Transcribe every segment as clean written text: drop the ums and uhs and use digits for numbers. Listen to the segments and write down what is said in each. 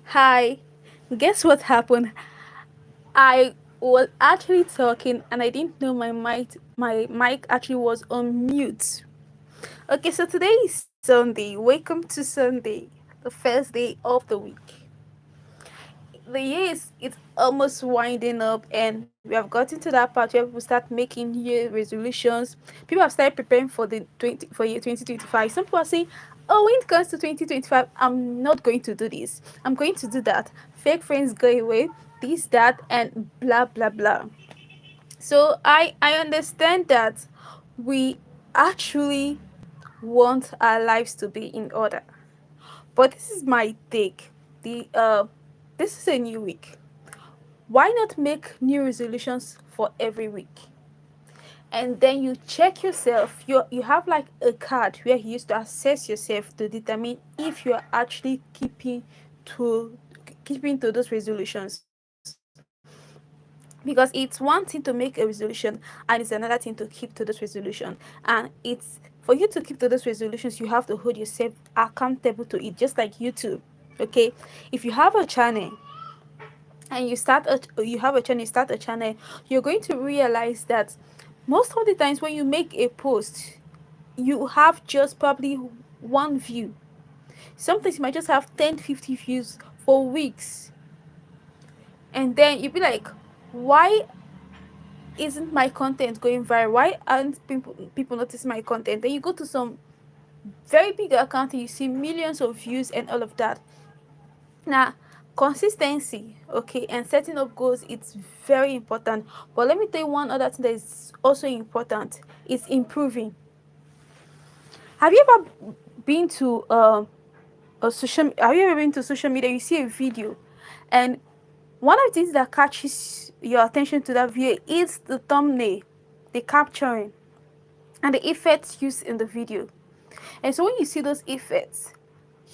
Hi, guess what happened? I was actually talking and I didn't know my mic actually was on mute. Okay, so today is Sunday. Welcome to Sunday, the first day of the week. The year is it's almost winding up and we have gotten to that part where people start making new year resolutions. People have started preparing for the 20 for year 2025. Some people are saying, oh, when it comes to 2025, I'm not going to do this, I'm going to do that. Fake friends go away, this, that, and blah blah blah. So I understand that we actually want our lives to be in order. But this is my take. The this is a new week. Why not make new resolutions for every week? And then you check yourself. You have like a card where you used to assess yourself to determine if you are actually to keeping to those resolutions. Because it's one thing to make a resolution and it's another thing to keep to those resolutions. And it's for you to keep to those resolutions, you have to hold yourself accountable to it, just like YouTube. Okay, if you have a channel and you have a channel, you start a channel, you're going to realize that most of the times when you make a post, you have just probably one view. Sometimes you might just have 10, 50 views for weeks. And then you'll be like, why isn't my content going viral? Why aren't people noticing my content? Then you go to some very big account and you see millions of views and all of that. Now, consistency, okay, and setting up goals, it's very important. But let me tell you one other thing that is also important. It's improving. Have you ever been to a social? Have you ever been to social media? You see a video, and one of the things that catches your attention to that video is the thumbnail, the capturing, and the effects used in the video. And so when you see those effects,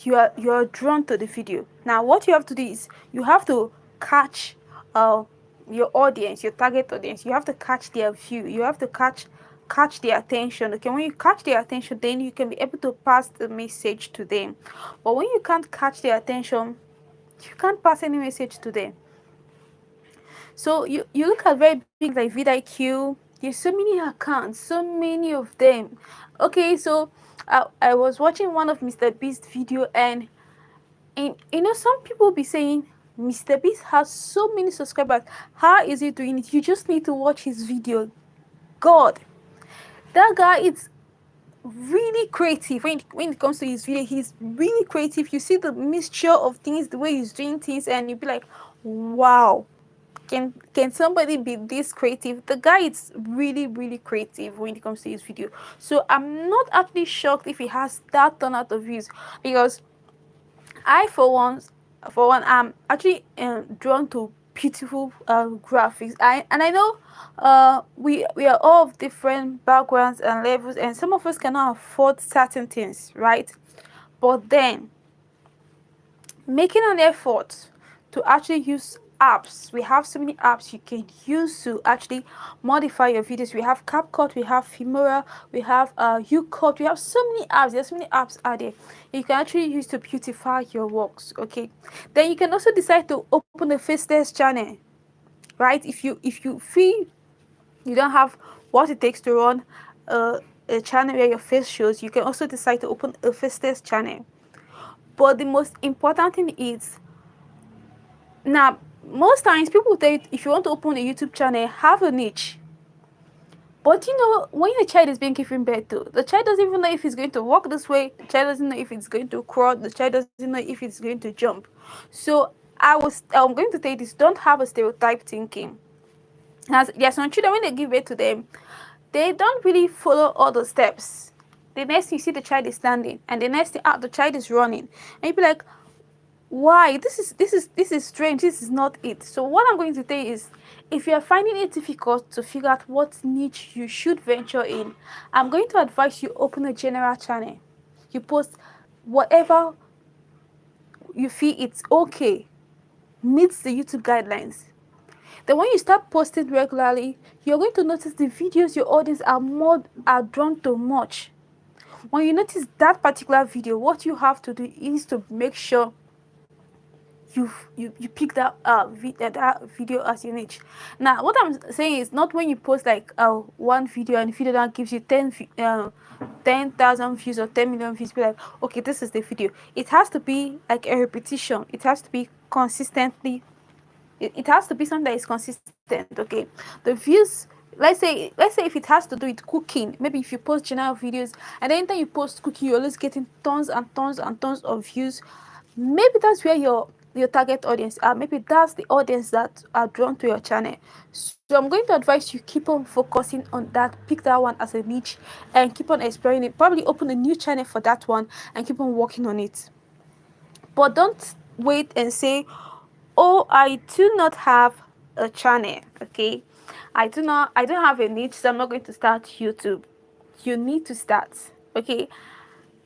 you are drawn to the video. Now what you have to do is you have to catch uh your audience, your target audience. You have to catch their view. You have to catch their attention. Okay, when you catch their attention, then you can be able to pass the message to them. But when you can't catch their attention, you can't pass any message to them. So you look at very big like vidIQ. There's so many accounts, so many of them. Okay, so I was watching one of Mr. Beast video, and some people be saying Mr. Beast has so many subscribers. How is he doing it? You just need to watch his video. God, that guy is really creative when it comes to his video. He's really creative. You see the mixture of things, the way he's doing things, and you be like, wow, can somebody be this creative? The guy is really really creative when it comes to his video. So I'm not actually shocked if he has that ton of views, because I for one I'm actually drawn to beautiful graphics. I know we are all of different backgrounds and levels, and some of us cannot afford certain things, right? But then making an effort to actually use apps. We have so many apps you can use to actually modify your videos. We have CapCut, we have Filmora, we have UCut, we have so many apps. There's so many apps out there you can actually use to beautify your works. Okay, then you can also decide to open a faceless channel, right? If you feel you don't have what it takes to run a channel where your face shows, you can also decide to open a faceless channel. But the most important thing is, now, most times people tell you if you want to open a YouTube channel, have a niche. But when a child is being given birth to, the child doesn't even know if it's going to walk this way, the child doesn't know if it's going to crawl, the child doesn't know if it's going to jump. So I'm going to tell you this, don't have a stereotype thinking. As there are some children, when they give birth to them, they don't really follow all the steps. The next thing you see, the child is standing, and the next thing the child is running. And you be like, why, this is strange, this is not it. So what I'm going to say is, if you are finding it difficult to figure out what niche you should venture in, I'm going to advise you open a general channel. You post whatever you feel it's okay, meets the YouTube guidelines. Then when you start posting regularly, you're going to notice the videos your audience are drawn to much. When you notice that particular video, what you have to do is to make sure you pick that video as your niche. Now what I'm saying is not when you post like one video and the video that gives you 10,000 views or 10 million views, be like, okay, this is the video. It has to be like a repetition. It has to be consistently. It has to be something that is consistent. Okay, the views. Let's say if it has to do with cooking, maybe if you post general videos and then you post cooking, you're always getting tons and tons and tons of views. Maybe that's where your target audience are. Maybe that's the audience that are drawn to your channel. So I'm going to advise you keep on focusing on that, pick that one as a niche, and keep on exploring it. Probably open a new channel for that one and keep on working on it. But don't wait and say, oh, I do not have a channel. Okay, I don't have a niche, so I'm not going to start YouTube. You need to start. Okay,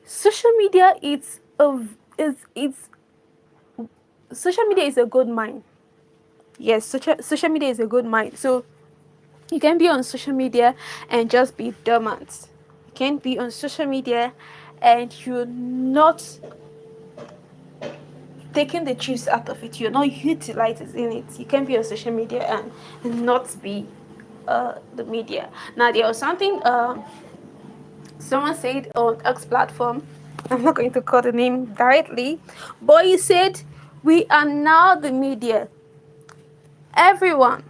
social media it's social media is a good mind. Yes, social media is a good mind. So you can be on social media and just be dormant. You can be on social media and you're not taking the juice out of it. You're not utilizing it. You can be on social media and not be the media. Now there was something someone said on X platform. I'm not going to call the name directly, but he said we are now the media. Everyone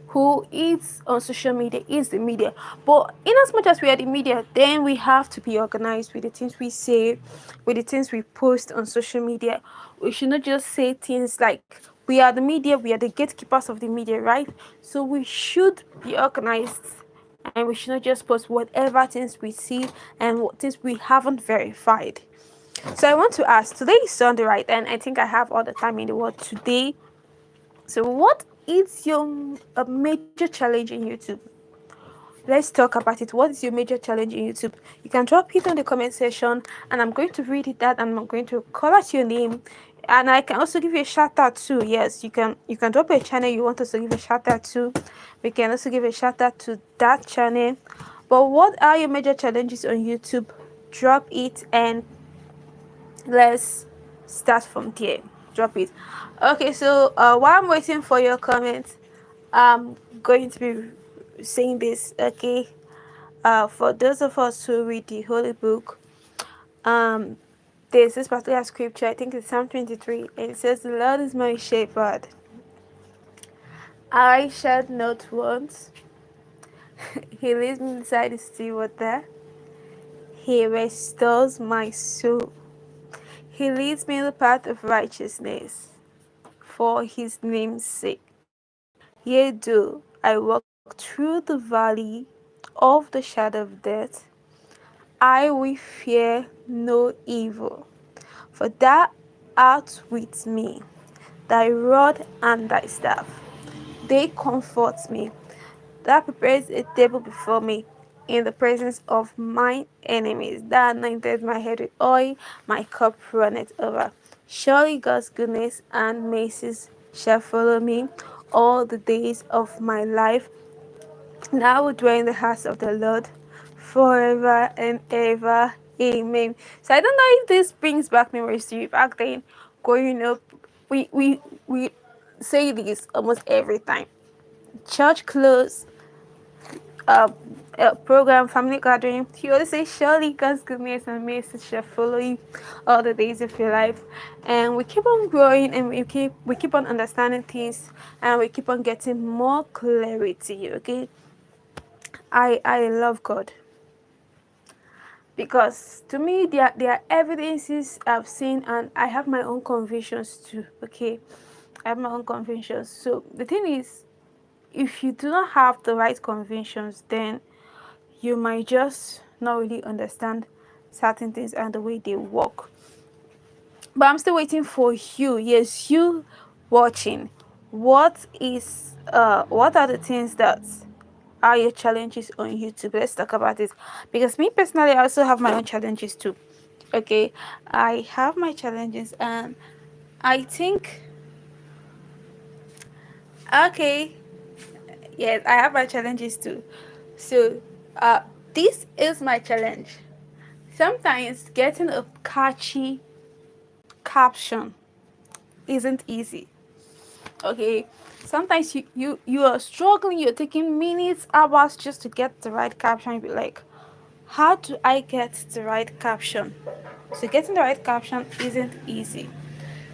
who is on social media is the media. But in as much as we are the media, then we have to be organized with the things we say, with the things we post on social media. We should not just say things like we are the media, we are the gatekeepers of the media, right? So we should be organized and we should not just post whatever things we see and what things we haven't verified. So I want to ask, today is Sunday, right? And I think I have all the time in the world today. So what is your major challenge in YouTube? Let's talk about it. What is your major challenge in YouTube? You can drop it on the comment section and I'm going to read it out and I'm going to call out your name. And I can also give you a shout out too. Yes, you can drop a channel you want us to give a shout out to. We can also give a shout out to that channel. But what are your major challenges on YouTube? Drop it and let's start from there. Drop it. Okay, so while I'm waiting for your comments, I'm going to be saying this. Okay, for those of us who read the holy book, um there's this particular scripture, I think it's Psalm 23, and it says, the Lord is my shepherd, I shall not want. He leads me beside the still water, he restores my soul, he leads me in the path of righteousness for his name's sake. Yea, though I walk through the valley of the shadow of death, I will fear no evil, for thou art with me. Thy rod and thy staff, they comfort me. Thou preparest a table before me in the presence of mine enemies. Thou anointest my head with oil, my cup runneth over. Surely God's goodness and mercies shall follow me all the days of my life, and I will dwell in the house of the Lord forever and ever. Amen. So I don't know if this brings back memories to you. Back then, growing up, we say this almost every time. Church close, uh, program, family gathering. He always say, surely God's goodness and mercy shall follow you all the days of your life. And we keep on growing and we keep on understanding things and we keep on getting more clarity. Okay, I love God because to me there are evidences I've seen and I have my own convictions too. Okay, I have my own convictions. So the thing is, if you do not have the right convictions, then you might just not really understand certain things and the way they work. But I'm still waiting for you. Yes, you watching. What are the things that are your challenges on YouTube? Let's talk about it. Because me personally, I also have my own challenges too. Okay, I have my challenges, and I think, okay, yes, I have my challenges too. So, this is my challenge. Sometimes getting a catchy caption isn't easy. Okay, sometimes you are struggling, you're taking minutes, hours just to get the right caption. You be like, how do I get the right caption? So getting the right caption isn't easy.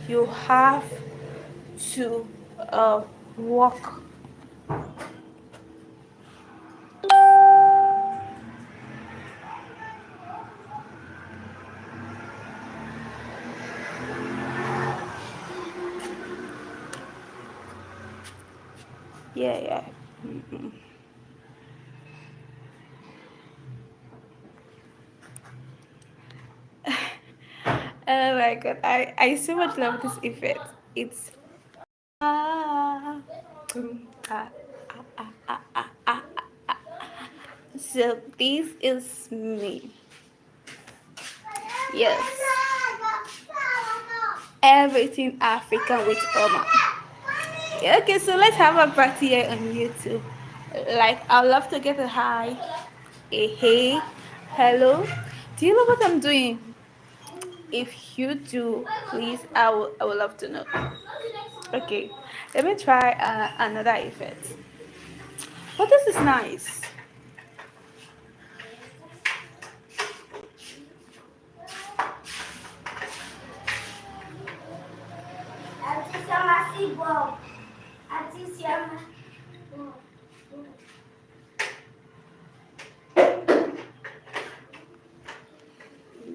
You have to work. Yeah, yeah. Oh my god, I so much love this effect. It's ah, ah, ah, ah, ah, ah. So this is me. Yes, everything African with Oma. Yeah, okay, so let's have a party here on YouTube. Like, I'd love to get a hi, a hey, hello. Do you know what I'm doing? If you do, please, I would love to know. Okay, let me try another effect. But this is nice.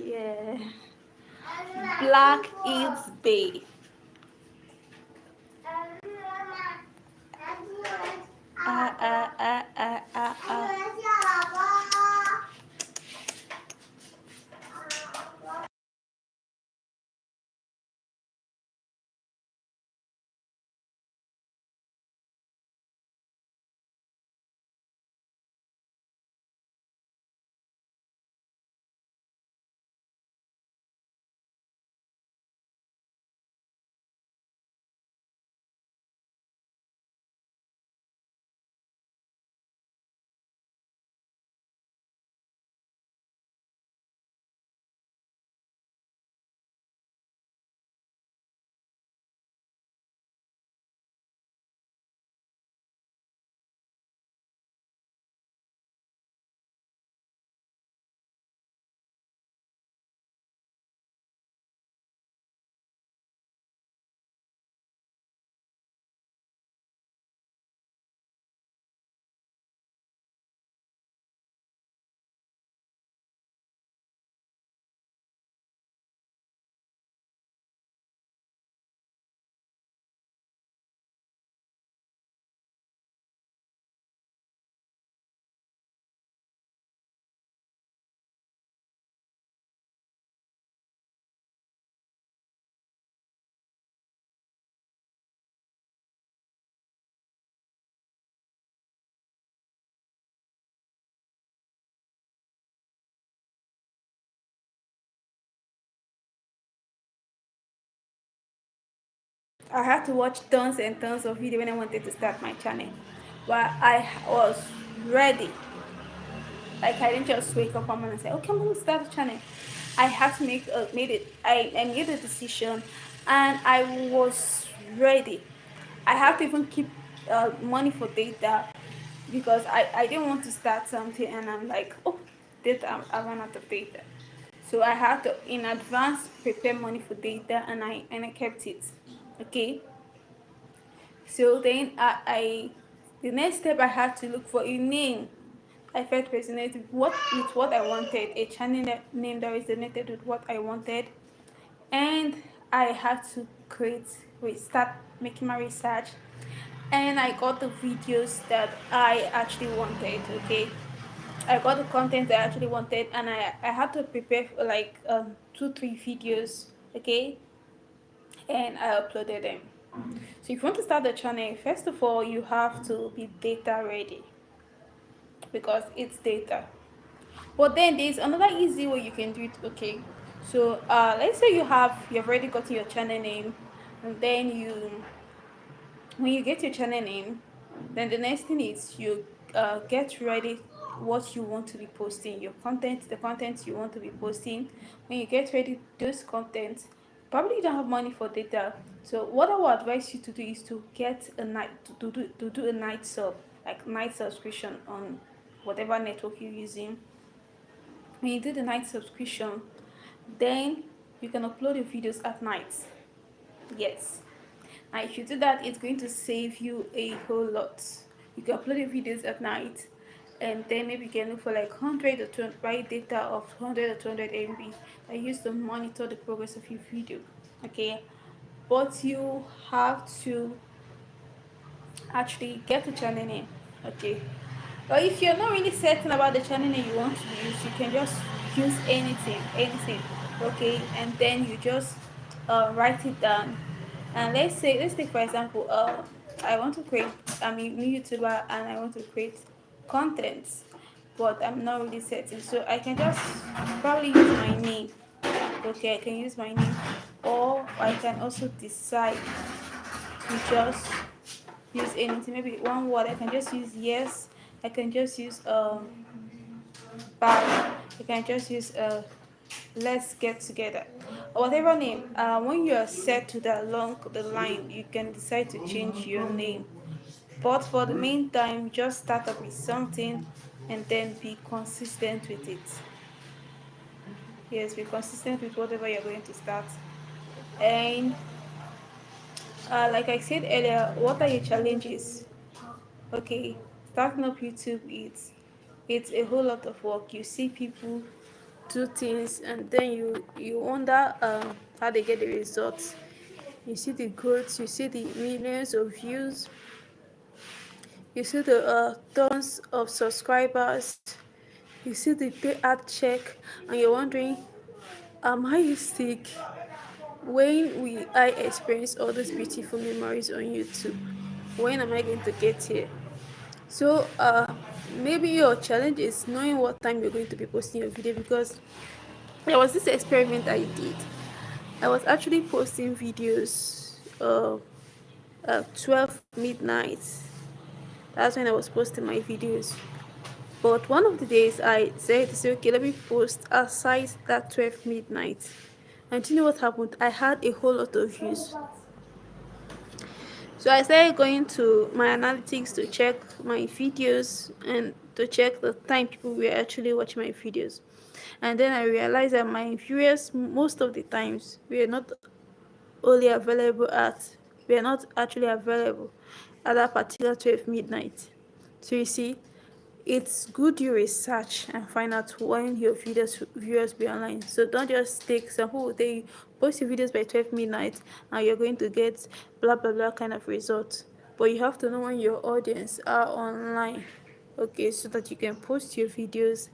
Yeah. Black is bay. Ah, ah, ah, ah, ah, ah. I had to watch tons and tons of video when I wanted to start my channel. But I was ready. Like, I didn't just wake up one morning and say, okay, I'm gonna start a channel. I had to I made a decision, and I was ready. I have to even keep money for data, because I didn't want to start something and I'm like, oh, data, I ran out of data. So I had to in advance prepare money for data, and I kept it. Okay. So then the next step, I had to look for a name. I felt resonated with what I wanted, a channel name that resonated with what I wanted, and I had to start making my research, and I got the videos that I actually wanted. Okay, I got the content that I actually wanted, and I had to prepare for like 2 3 videos. Okay, and I uploaded them. So if you want to start the channel, first of all, you have to be data ready, because it's data. But then there's another easy way you can do it. Okay, so let's say you've already gotten your channel name, and then when you get your channel name, then the next thing is you get ready what you want to be posting, your content, the content you want to be posting. When you get ready those content, Probably you don't have money for data. So what I would advise you to do is to get a night to do a night sub, like night subscription on whatever network you're using. When you do the night subscription, then you can upload your videos at night. Yes. And if you do that, it's going to save you a whole lot. You can upload your videos at night, and then maybe you can look for like 100 or 200, buy data of 100 or 200 MB and use to monitor the progress of your video. Okay, but you have to actually get the channel name. Okay, but if you're not really certain about the channel name you want to use, you can just use anything. Okay, and then you just write it down. And let's take for example, I want to create, I'm a new YouTuber and I want to create content, but I'm not really certain, so I can just probably use my name. Okay, I can use my name, or I can also decide to just use anything, maybe one word. I can just use yes, I can just use bye, I can just use let's get together, or whatever name. When you are set to that along the line, you can decide to change your name, but for the meantime just start up with something and then be consistent with it. Yes, be consistent with whatever you're going to start. And like I said earlier, what are your challenges? Okay, starting up YouTube, it's a whole lot of work. You see people do things and then you wonder how they get the results. You see the growth, you see the millions of views, you see the tons of subscribers, you see the pay ad check, and you're wondering, am I sick? When will I experience all those beautiful memories on YouTube? When am I going to get here? So maybe your challenge is knowing what time you're going to be posting your video, because there was this experiment I did. I was actually posting videos 12 midnight. That's when I was posting my videos. But one of the days I said, okay, let me post aside that 12 midnight. And do you know what happened? I had a whole lot of views. So I started going to my analytics to check my videos and to check the time people were actually watching my videos. And then I realized that my viewers most of the times were not only available at were not actually available at that particular 12 midnight. So you see, it's good you research and find out when your viewers be online. So don't just take some people, they post your videos by 12 midnight and you're going to get blah blah blah kind of result. But you have to know when your audience are online. Okay, so that you can post your videos,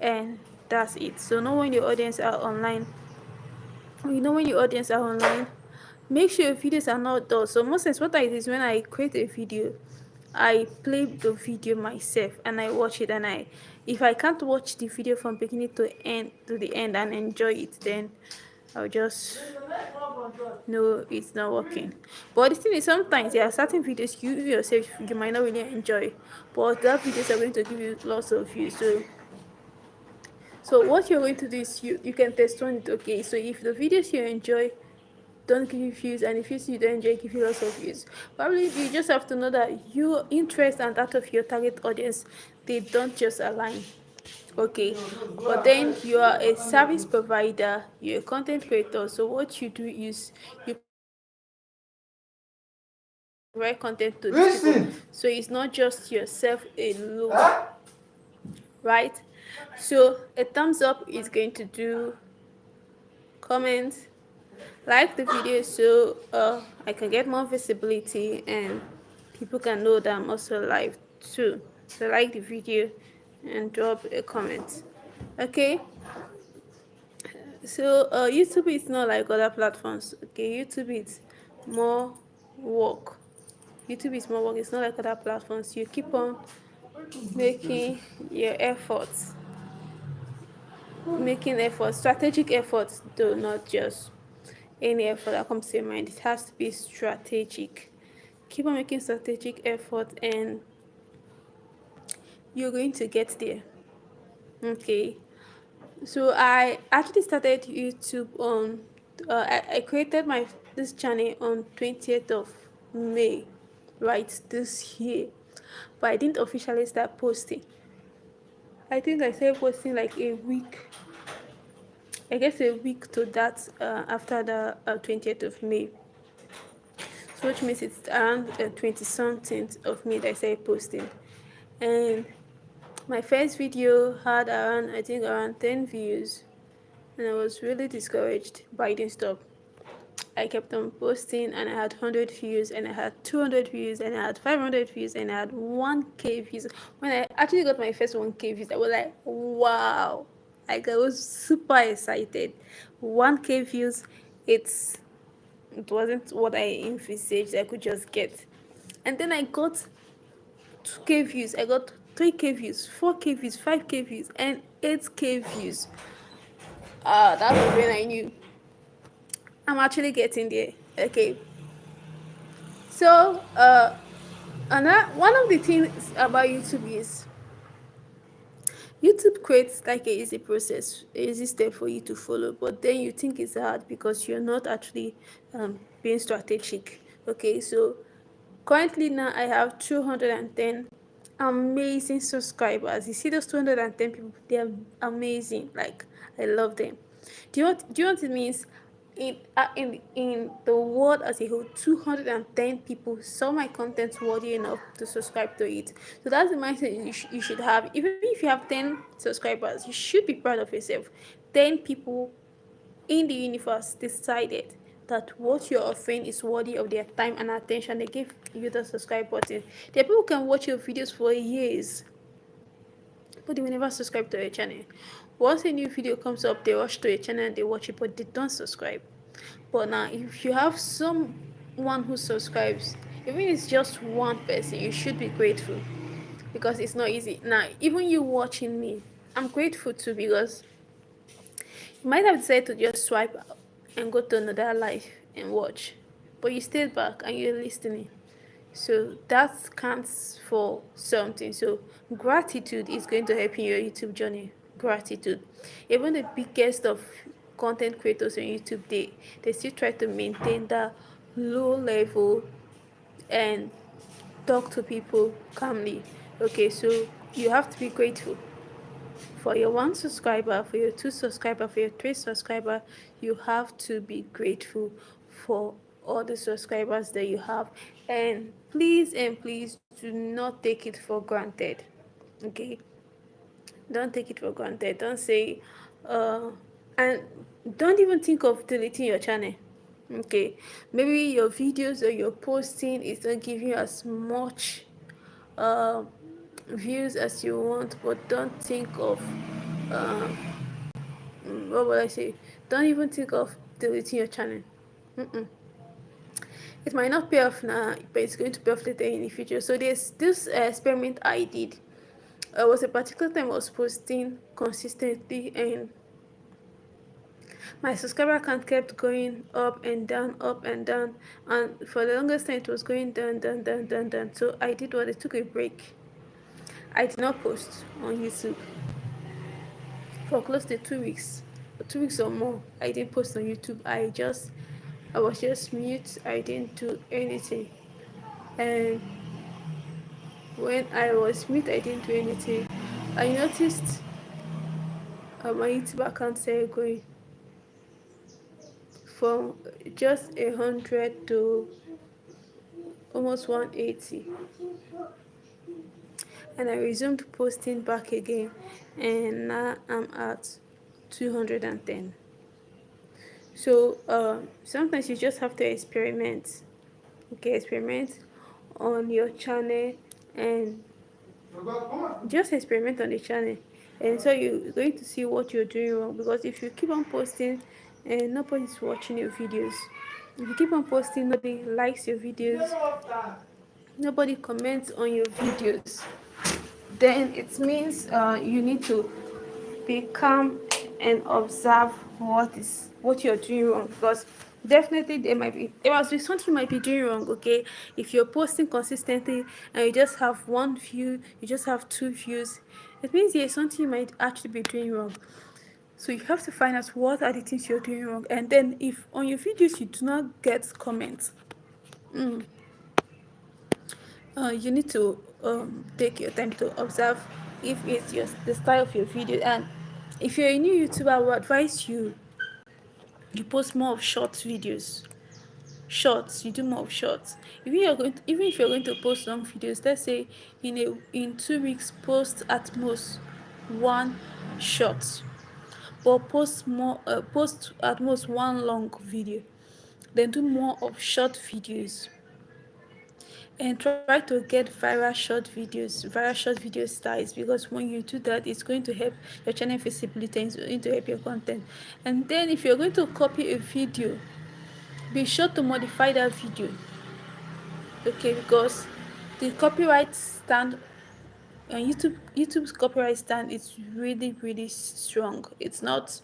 and that's it. So know when your audience are online. When your audience are online, make sure your videos are not dull. So most times what I do is when I create a video, I play the video myself and I watch it, and I if I can't watch the video from beginning to the end and enjoy it, then I'll just know it's not working. But the thing is, sometimes there are certain videos you yourself you might not really enjoy, but that videos are going to give you lots of views. So what you're going to do is you can test on it. Okay, so if the videos you enjoy don't give you views, and if you don't enjoy give you lots of views, probably you just have to know that your interest and that of your target audience, they don't just align. Okay, but then you are a service provider, you're a content creator, so what you do is you provide content to these people. So it's not just yourself alone, right? So a thumbs up is going to do, comment, like the video, so I can get more visibility and people can know that I'm also live too. So like the video and drop a comment. Okay, so YouTube is not like other platforms. Okay, YouTube is more work. YouTube is more work. It's not like other platforms. You keep on making your efforts, strategic efforts, though, not just any effort that comes to your mind. It has to be strategic. Keep on making strategic effort and you're going to get there. Okay, so I actually started YouTube on I created my this channel on 20th of May, right, this year, but I didn't officially start posting. I think I started posting like a week, I guess a week to that, after the 20th of May. So which means it's around 20 something of May that I started posting. And my first video had around, I think around 10 views, and I was really discouraged, but I didn't stop. I kept on posting, and I had 100 views, and I had 200 views, and I had 500 views, and I had 1K views. When I actually got my first 1K views, I was like, wow. Like, I was super excited. 1K views, it wasn't what I envisaged I could just get. And then I got 2K views, I got 3K views, 4K views, 5K views, and 8K views. That was when I knew I'm actually getting there. Okay. So, and one of the things about YouTube is YouTube creates like a easy process, a easy step for you to follow, but then you think it's hard because you're not actually being strategic. Okay, so currently now I have 210 amazing subscribers. You see those 210 people, they're amazing. Like, I love them. Do you know what it means? In the world as a whole, 210 people saw my content worthy enough to subscribe to it. So that's the mindset you should have. Even if you have 10 subscribers, you should be proud of yourself. 10 people in the universe decided that what you're offering is worthy of their time and attention. They give you the subscribe button. There are people who can watch your videos for years, but they will never subscribe to your channel. Once a new video comes up, they rush to your channel and they watch it, but they don't subscribe. But now, if you have someone who subscribes, even if it's just one person, you should be grateful, because it's not easy. Now, even you watching me, I'm grateful too, because you might have decided to just swipe out and go to another life and watch, but you stayed back and you're listening. So that counts for something. So gratitude is going to help in your YouTube journey. Gratitude. Even the biggest of content creators on YouTube, they still try to maintain that low level and talk to people calmly. Okay, so you have to be grateful for your one subscriber, for your two subscriber, for your three subscriber. You have to be grateful for all the subscribers that you have, and please do not take it for granted. Okay, don't take it for granted. Don't say and don't even think of deleting your channel. Okay, maybe your videos or your posting is not giving you as much uh, views as you want, but don't think of uh, what would I say? Don't even think of deleting your channel. Mm-mm. It might not pay off now, but it's going to pay off later in the future. So there's this experiment I did. It was a particular time I was posting consistently, and my subscriber count kept going up and down, and for the longest time it was going down, down, down, down, down. So I did what? I took a break. I did not post on YouTube for close to 2 weeks, 2 weeks or more. I didn't post on YouTube. I was just mute. I didn't do anything. And when I was mute, I didn't do anything. I noticed my YouTube account started going from just 100 to almost 180. And I resumed posting back again, and now I'm at 210. So sometimes you just have to experiment. Okay, experiment on your channel, and just experiment on the channel, and so you're going to see what you're doing wrong. Because if you keep on posting and nobody's watching your videos, if you keep on posting, nobody likes your videos, nobody comments on your videos, then it means you need to be calm and observe what you're doing wrong. Because definitely there must be something you might be doing wrong. Okay, if you're posting consistently and you just have one view, you just have two views, it means there's something you might actually be doing wrong. So you have to find out what are the things you're doing wrong. And then if on your videos you do not get comments, mm, you need to take your time to observe if it's the style of your video. And if you're a new YouTuber, I would advise you post more of short videos. Shorts, you do more of shorts. Even if you're going to post long videos, let's say in 2 weeks, post at most one short, but post at most one long video. Then do more of short videos, and try to get viral short video styles, because when you do that, it's going to help your channel visibility and it's going to help your content. And then if you're going to copy a video, be sure to modify that video, okay, because the copyright stand on YouTube's copyright stand is really really strong. It's not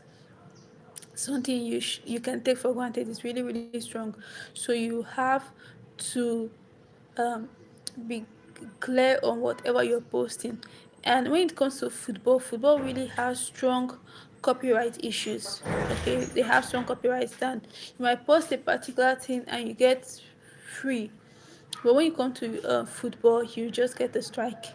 something you can take for granted. It's really really strong. So you have to um, be clear on whatever you're posting. And when it comes to football really has strong copyright issues. Okay, they have strong copyright stand. You might post a particular thing and you get free, but when you come to football, you just get a strike.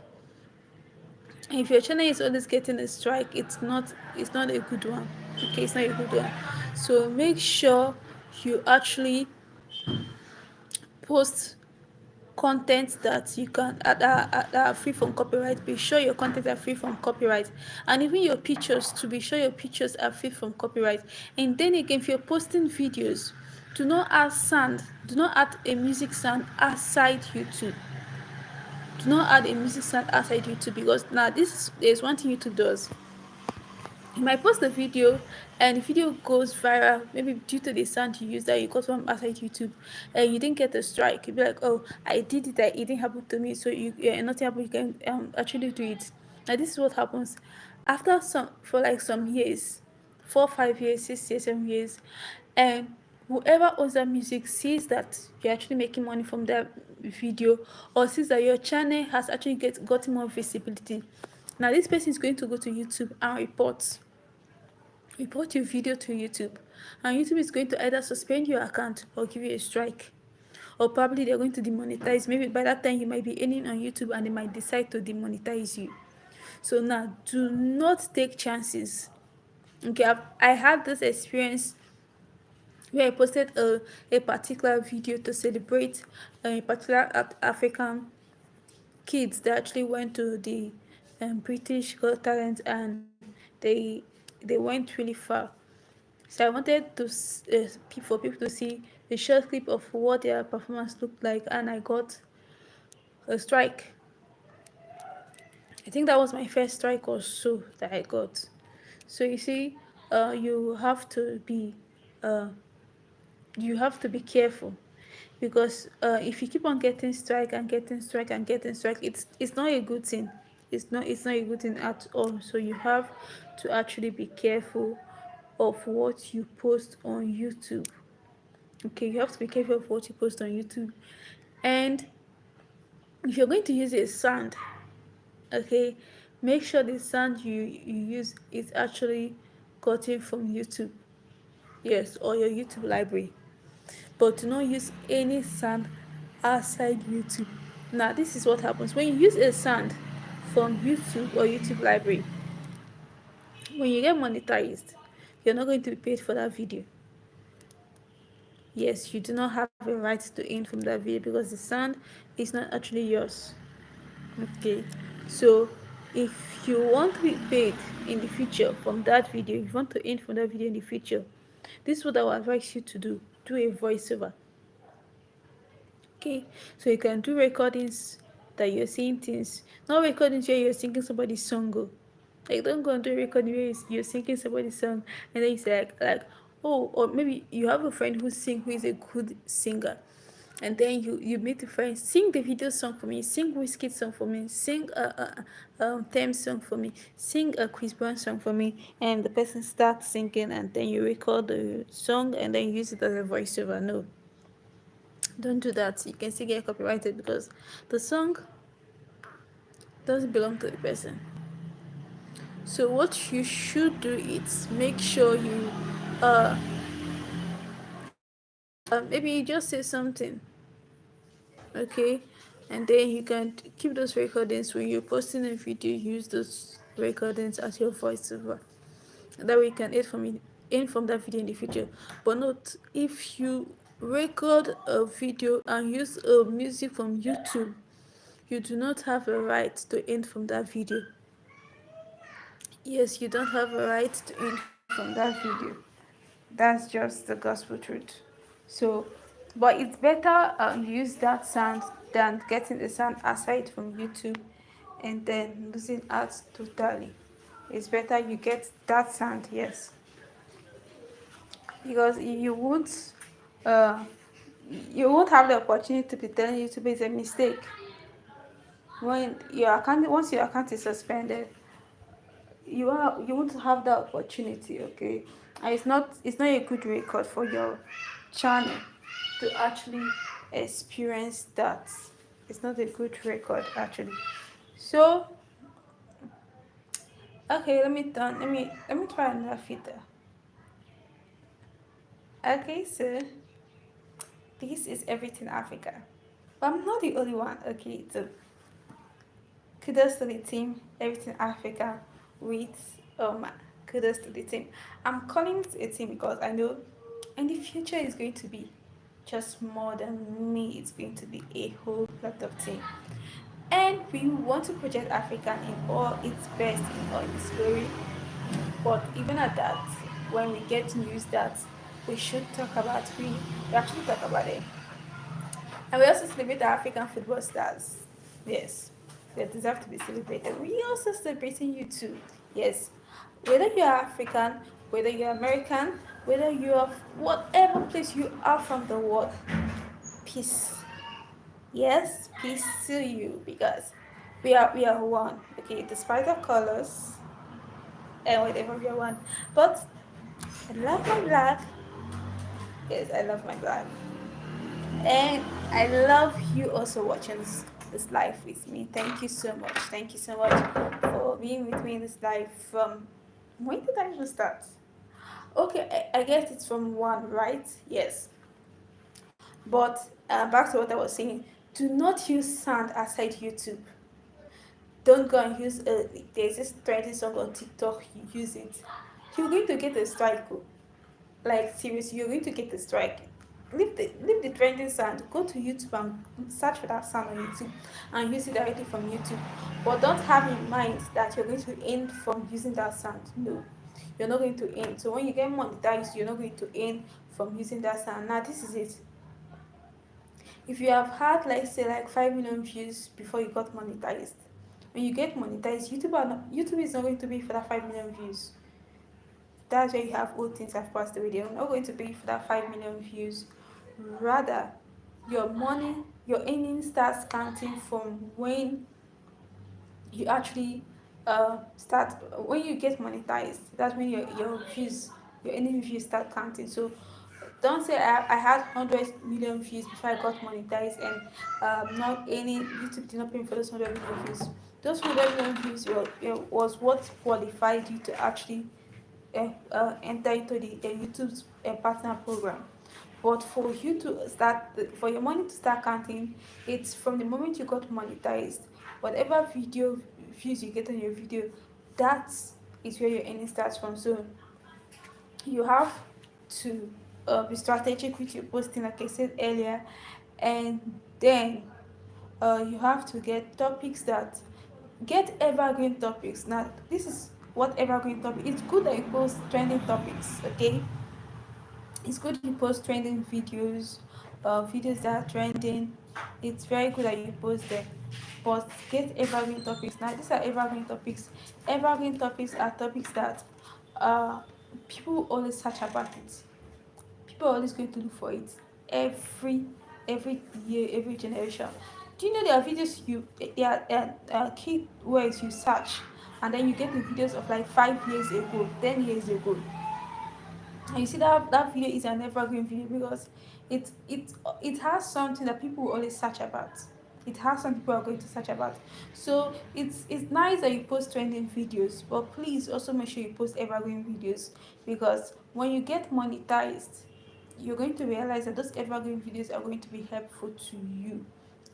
And if your channel is always getting a strike, it's not a good one. Okay, it's not a good one. So make sure you actually post content that you can that are free from copyright. Be sure your content are free from copyright, and even your pictures, to be sure your pictures are free from copyright. And then again, if you're posting videos, do not add a music sound outside YouTube. Do not add a music sound outside YouTube, because now there's one thing YouTube does. You might post a video and the video goes viral, maybe due to the sound you use that you got from outside YouTube, and you didn't get a strike. You'll be like, oh, I did it, it didn't happen to me, so nothing happened, you can actually do it. Now this is what happens after for like some years, 4 5 years, 6 years, 7 years, and whoever owns that music sees that you're actually making money from that video, or sees that your channel has actually gotten more visibility. Now this person is going to go to YouTube and report your video to YouTube, and YouTube is going to either suspend your account or give you a strike, or probably they're going to demonetize. Maybe by that time you might be earning on YouTube and they might decide to demonetize you. So now do not take chances. Okay, I had this experience where I posted a particular video to celebrate a particular African kids that actually went to the British Got Talent, and they they went really far. So I wanted for people to see a short clip of what their performance looked like, and I got a strike. I think that was my first strike or so that I got. So you see, you have to be uh, careful, because if you keep on getting strike and getting strike and getting strike, it's not a good thing. It's not a good thing at all. So you have to actually be careful of what you post on YouTube. Okay, you have to be careful of what you post on YouTube. And if you're going to use a sound, okay, make sure the sound you use is actually gotten from YouTube. Yes, or your YouTube library. But do not use any sound outside YouTube. Now this is what happens when you use a sound from YouTube or YouTube library. When you get monetized, you're not going to be paid for that video. Yes, you do not have a right to earn from that video, because the sound is not actually yours. Okay, so if you want to be paid in the future from that video, if you want to earn from that video in the future, this is what I would advise you to do. Do a voiceover. Okay, so you can do recordings that you're saying things, not recordings where you're singing somebody's song. Like, don't go and do a recording where you're singing somebody's song, and then you say like, oh, or maybe you have a friend who is a good singer, and then you meet the friend, sing the video song for me, sing Whiskey song for me, sing theme song for me, sing a Chris Brown song for me, and the person starts singing, and then you record the song and then use it as a voiceover. No, don't do that. You can still get copyrighted, because the song doesn't belong to the person. So what you should do is make sure you uh maybe you just say something, okay, and then you can keep those recordings. When you're posting a video, use those recordings as your voiceover. That way you can aid from that video in the future. But not if you record a video and use music from YouTube, you do not have a right to earn from that video. Yes, you don't have a right to earn from that video. That's just the gospel truth. So, but it's better use that sound than getting the sound aside from YouTube and then losing out totally. It's better you get that sound, yes, because uh, you won't have the opportunity to be telling YouTube it's a mistake when your account once your account is suspended. You won't have that opportunity, okay, and it's not a good record for your channel to actually experience that. It's not a good record actually. So okay, let me try another filter. Okay, so this is Everything Africa, but I'm not the only one. Okay, so kudos to the team Everything Africa with kudos to the team. I'm calling it a team because I know in the future it's going to be just more than me. It's going to be a whole lot of team. And we want to project Africa in all its best, in all its glory. But even at that, when we get news that we should talk about, we actually talk about it. And we also celebrate the African football stars. Yes, they deserve to be celebrated. We also celebrating you too. Yes, whether you are African, whether you're American, whether you are whatever place you are from the world, peace. Yes, peace to you because we are one. Okay, despite our colors and whatever we are one. But I love my black. Yes, I love my black. And I love you also watching this live with me. Thank you so much. Thank you so much for being with me in this live from when did I even start? Okay, I guess it's from one, right? Yes. But back to what I was saying. Do not use sound aside YouTube. Don't go and use there's this trending song on TikTok, you use it. You're going to get a strike. Oh. Like seriously, you're going to get a strike. Leave the trending sound. Go to YouTube and search for that sound on YouTube and use it directly from YouTube. But don't have in mind that you're going to earn from using that sound. No. You're not going to earn. So when you get monetized, you're not going to earn from using that sound. Now this is it. If you have had like say like 5 million views before you got monetized, when you get monetized, YouTube is not going to be for that 5 million views. That's where you have all things have passed away. They're not going to be for that 5 million views. Rather, your money, your earnings starts counting from when you actually start when you get monetized. That's when your views, your earning views start counting. So don't say I had 100 million views before I got monetized and not any YouTube did not pay me for those 100 million views. Those 100 million views was what qualified you to actually enter into the YouTube's partner program. But for you to start, for your money to start counting, it's from the moment you got monetized. Whatever video views you get on your video, that is where your earning starts from. So you have to be strategic with your posting, like I said earlier, and then you have to get topics that get evergreen topics. Now this is what evergreen topic. It's good that you post trending topics, okay? It's good you post trending videos, videos that are trending. It's very good that you post them, but get evergreen topics. Now these are evergreen topics. Evergreen topics are topics that people always search about it. People are always going to look for it every every year, every generation. Do you know there are videos there are key words you search, and then you get the videos of like 5 years ago, 10 years ago, and you see that video is an evergreen video because it it has something that people will always search about. It has some people are going to search about. So it's nice that you post trending videos, but please also make sure you post evergreen videos, because when you get monetized, you're going to realize that those evergreen videos are going to be helpful to you.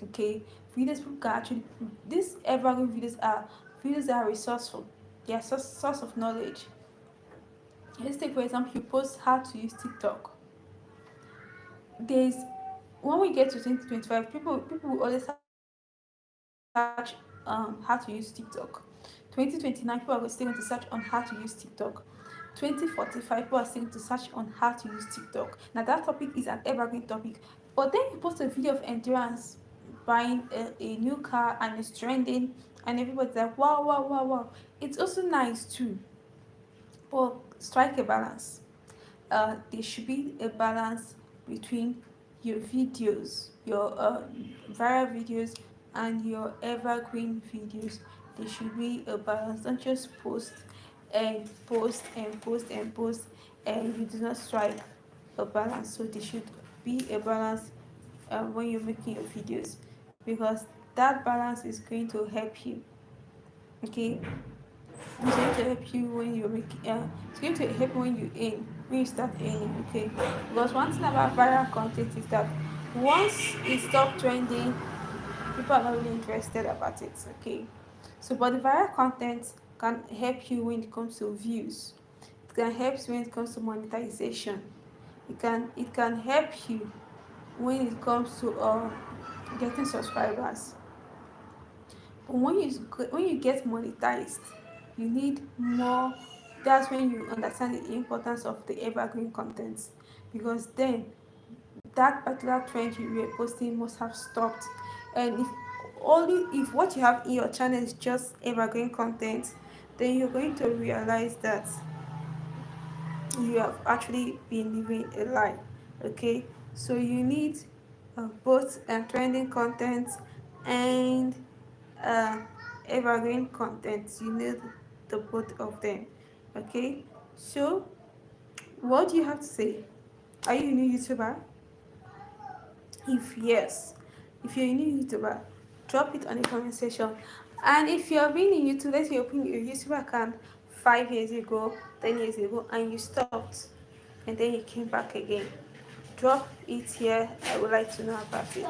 Okay, videos people can actually, these evergreen videos that are resourceful. They are source of knowledge. Let's take for example, you post how to use TikTok. There's When we get to 2025, people will always search how to use TikTok. 2029, people are still going to search on how to use TikTok. 2045, people are still going to search on how to use TikTok. Now that topic is an evergreen topic. But then you post a video of endurance buying a new car and it's trending, and everybody's like, wow, wow, wow, wow. It's also nice too, but strike a balance. There should be a balance between your videos, your viral videos, and your evergreen videos. There should be a balance. Don't just post and post and post and post, and you do not strike a balance. So there should be a balance when you're making your videos, because that balance is going to help you. Okay, it's going to help you when you make it's going to help when you aim, when you start aiming. Okay, because one thing about viral content is that once it stops trending, people are not really interested about it. Okay, so but the viral content can help you when it comes to views. It can help you when it comes to monetization. It can help you when it comes to getting subscribers. But when you get monetized, you need more. That's when you understand the importance of the evergreen contents, because then that particular trend you were posting must have stopped. And if what you have in your channel is just evergreen content, then you're going to realize that you have actually been living a lie. Okay, so you need both trending content and uh, evergreen content. You need the both of them. Okay, so what do you have to say? Are you a new YouTuber? If yes, if you're a new YouTuber, drop it on the comment section. And if you have been in YouTube, let's say you opened your YouTube account 5 years ago, 10 years ago, and you stopped, and then you came back again, drop it here. I would like to know about it.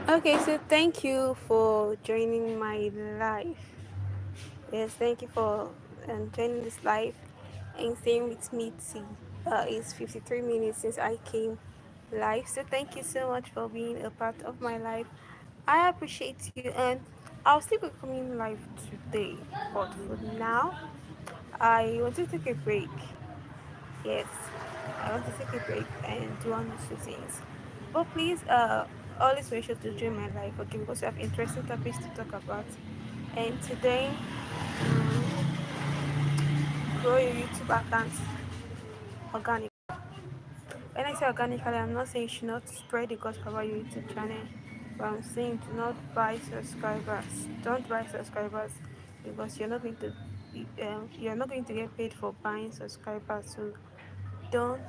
Okay, so thank you for joining my live. Yes, thank you for joining this live and staying with me. It's 53 minutes since I came live. So thank you so much for being a part of my life. I appreciate you, and I'll still be coming live today. But for now, I want to take a break. Yes, I want to take a break and do one or two things. But please, always make sure to join my live, okay? Because we have interesting topics to talk about. And today, grow your YouTube account organic. When I say organically, I'm not saying you should not spread the gospel about your YouTube channel, but I'm saying do not buy subscribers. Don't buy subscribers because you're not going to get paid for buying subscribers. So don't